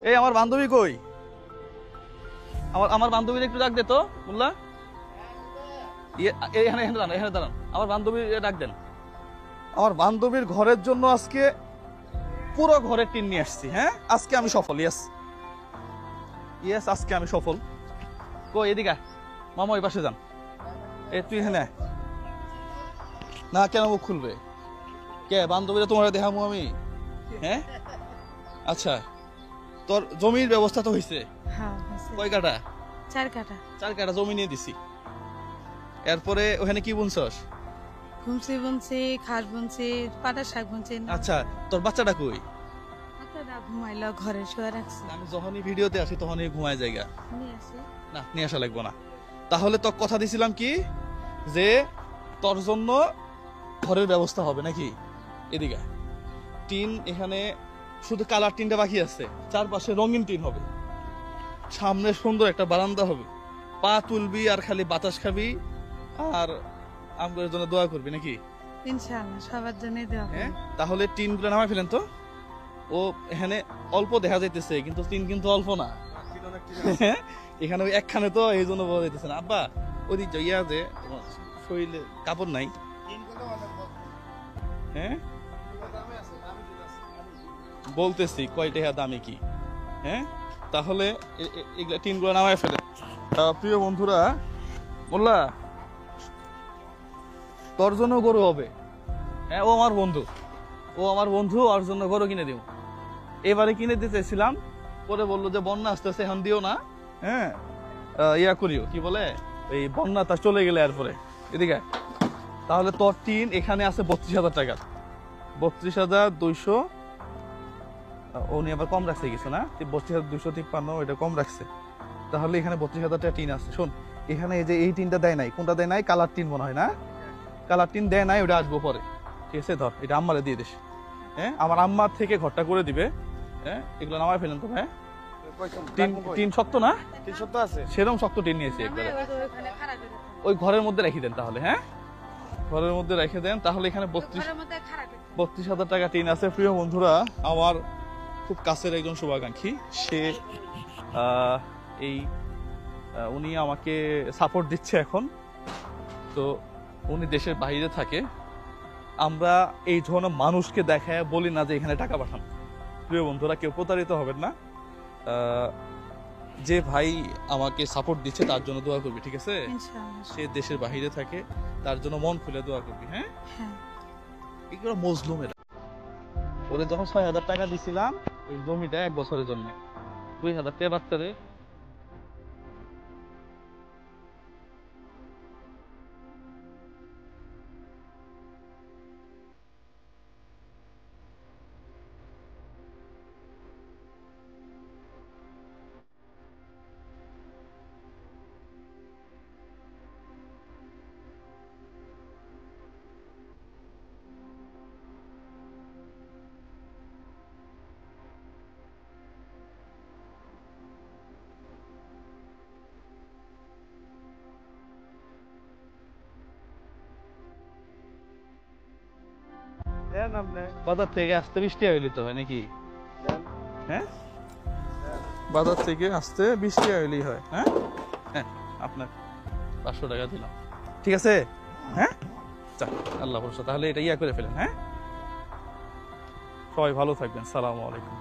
এই আমার বান্ধবী কই? আমার বান্ধবীর একটু ডাক দে তো মোল্লা। এখানে এখানে দাঁড়ান, এখানে দাঁড়ান, আমার বান্ধবীর ডাক দেন। আমার বান্ধবীর ঘরের জন্য আজকে পুরো ঘরের টিন নিয়ে আসছি। হ্যাঁ, আজকে আমি সফল। ইয়েস ইয়েস, আজকে আমি সফল। কই এদিকে মামা, ওই পাশে যান। তুই এখানে না, কেন মুখ খুলবে? কে বান্ধবীরা তোমার দেখামু আমি? হ্যাঁ আচ্ছা, তোর জমির ব্যবস্থা তো হয়েছে? কয় কাটা? 4 কাঠা। 4 কাঠা জমি নিয়ে দিছি। এরপরে ওখানে কি বুনছস? ঘুমসি বুনছি, খাস বুনছি, পাটা শাক বুনছি। আচ্ছা, তোর বাচ্চাটা কই? বাচ্চাটা ঘুমাইলো, ঘরে শুয়ে রাখছি। আমি যখনই ভিডিওতে আসি তখনই ঘুমায় জায়গা। নিয়ে আসি না, নিয়ে আসা লাগবো না। তাহলে তোর কথা দিছিলাম কি, যে তোর জন্য ঘরের ব্যবস্থা হবে নাকি? এদিকে টিন, এখানে শুধু কালার টিনটা বাকি আছে, চারপাশে রঙিন টিন হবে, সামনে সুন্দর একটা বারান্দা হবে। পা তুলবি আর খালি বাতাস খাবি আর আমগরের জন্য দোয়া করবি নাকি? ইনশাআল্লাহ সবার জন্যই দেওয়া। হ্যাঁ, তাহলে টিন গুলো নামাই ফেলেন তো। ও এখানে অল্প দেখা যাইতেছে, কিন্তু টিন কিন্তু অল্প না। এখানে ওই একখানে তো, এই জন্য বোঝা যাইতেছে না। আব্বা ওদিক ইয়া যে শরীরে কাপড় নাই। হ্যাঁ বলতেছি কয়টা দামি কি। হ্যাঁ, তাহলে এগুলা টিন গুলো নামাই ফেলে। প্রিয় বন্ধুরা, মোল্লা তোর জন্য গরু হবে। হ্যাঁ, ও আমার বন্ধু, ওর জন্য গরু কিনে দিব। এবারে কিনে দিতে চাইছিলাম, পরে বললো যে বন্যা আসতেছে, এখন দিও না। হ্যাঁ, ইয়া করিও, কি বলে, এই বন্যা তা চলে গেলে এরপরে। এদিকে তাহলে তোর টিন এখানে আছে 32,000 টাকা। 32,200। উনি আবার কম রাখছে কিছু না, 32,253, এটা কম রাখছে। তাহলে এখানে 32,000 টাকা টিন আছে। শোন, এখানে এই যে এই টিনটা দেয় নাই, কোনটা দেয় নাই? কালার টিন মনে হয় না, কালার টিন দেয় নাই, ওটা আসবো পরে। ঠিক আছে, ধর এটা আম্মারে দিয়ে দিস। হ্যাঁ, আমার আম্মা থেকে ঘরটা করে দিবে। হ্যাঁ, এগুলো নামায় ফেলেন তো। হ্যাঁ, টিন শক্ত না? টিন শক্ত আছে, সেরকম শক্ত টিন নিয়েছি একবারে। ওই ঘরের মধ্যে রেখে দেন তাহলে। হ্যাঁ, ঘরের মধ্যে রেখে দেন তাহলে। এখানে 32,000 টাকা টিন আছে। প্রিয় বন্ধুরা, আমার খুব কাছের একজন শুভাকাঙ্ক্ষী, সে উনি আমাকে সাপোর্ট দিচ্ছে এখন। তো উনি দেশের বাইরে থাকে। আমরা এই ধরনের মানুষকে দেখায় বলি না যে এখানে টাকা পাঠান। প্রিয় বন্ধুরা, কেউ প্রতারিত হবেন না। যে ভাই আমাকে সাপোর্ট দিচ্ছে তার জন্য দোয়া করবি, ঠিক আছে? সে দেশের বাইরে থাকে, তার জন্য মন খুলে দোয়া করবি। হ্যাঁ, এগুলো মজলুমের। ওরে যখন 6,000 টাকা দিছিলাম ওই জমিটা 1 বছরের জন্য, 2,000 টাকা বাচ্চারে। বাজার থেকে আসতে 20 টাকা হইলে হয় নাকি? হ্যাঁ, বাজার থেকে আসতে 20 টাকা হইলেই হয়। হ্যাঁ হ্যাঁ, আপনার 500 টাকা দিলাম, ঠিক আছে? হ্যাঁ, আল্লাহ ভরসা। তাহলে এটা ইয়া করে ফেলেন। হ্যাঁ, সবাই ভালো থাকবেন। সালামু আলাইকুম।